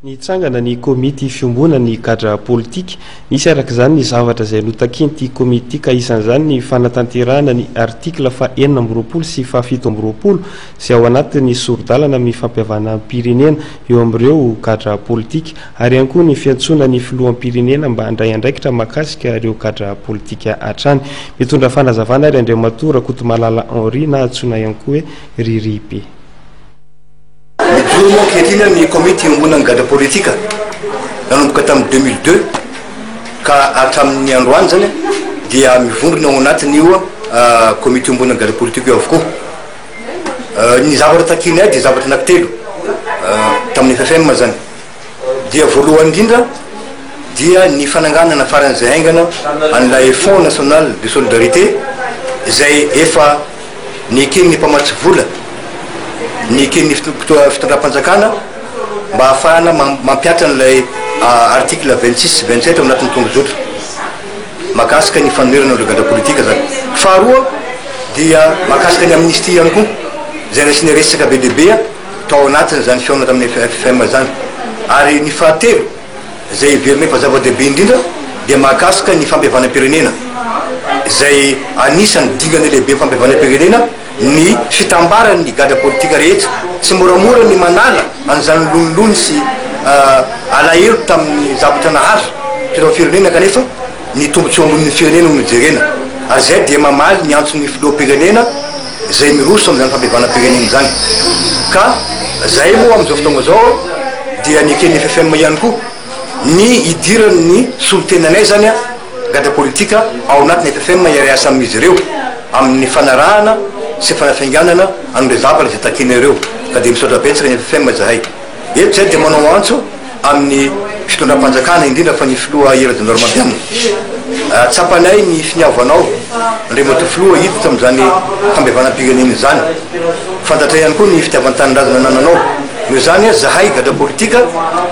Ny tsangana ny komity fiombona ny cadre politique nisy arak'izany ny zavatra izay notakin'ity komity ka isan'izany ny fanatanterahana ny artikla fa 4 sy fa 7 izay ao anatin'ny sorodalana amin'ny fampiavana pirenena eo amin'ireo cadre politique ary ihany koa ny fiantsona ny filohan'ny pirenena mba handray andraikitra mahakasika ireo cadre politique hatrany. Mitondra fanazavana ary Andriamatora Kotomalala Henri na antsona ihany koa hoe Riripe. Midromo ketina ny komity iombonan'ny cadre politique nanomboka tamin'ny 2002 ka hatramin'ny androany zany dia mivondrona ao anatiny io komity iombonan'ny cadre politique io avokoa. Ny zavatra takinay dia zavatra anankitelo tamin'ny FFM zany. Dia voalohany indrindra dia ny fananganana faran'izay haingana an'ilay Fonds national de solidarité izay efa nikeny mpamatsy vola nikeny fitondram-panjakana mba ahafahana mampiatra an'ilay article 26 27 ao anatin'ny tongozotra mahakasika ny fanomerana ireo cadre politique zany. Faharoa dia mahakasika ny amnistie ihany koa izay raisiny resaka be deabe tao anatiny zany fiaona tamin'ny FFM zany. Ary ny fahatelo izay iverina fa zava-dehibe indrindra dia mahakasika ny fampiavanam-pirenena izay anisany dingana lehibe fampiavanam-pirenena ny fitambaran'ny cadre politique rehetra. Tsy moramora ny manala an'izany lonilony sy alahelo tamin'ny zavatra nahazo teo firenena kanefa ny tombontsoa ambonin'ny firenena no mijerena. Ary zay dia mamaly ny antson'ny filoha-pirenena izay miroso amin'izany fampiavanam-pirenena zany. Ka zay moa amin'izao fotoagna zao dia nikeny FFM ihany koa ny idiran'ny solotenanay zany cadre politique ao anatin'ny FFM iariasa amin'izy ireo amin'ny fanarahana sy fanafainganana an'ireo zavatra izay takinareo ka dia misaotra betsaka ny FFM zahay. Eto zay dia manao antso amin'ny fitondram-panjakana indrindra fa ny filoha Iradonarmadiana. Tsapanay ny finiavanao Andriamato filoha hiditra amin'izany fampiavanam-pirenena zany. Fantatra ihany koa ny fitiavan-tanindrazana nananao. Io zany zahay cadre politique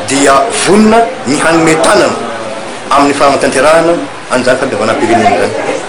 dia vonona ny hanome tanana amin'ny fanatanterahana an'izany fampiavanam-pirenena zany.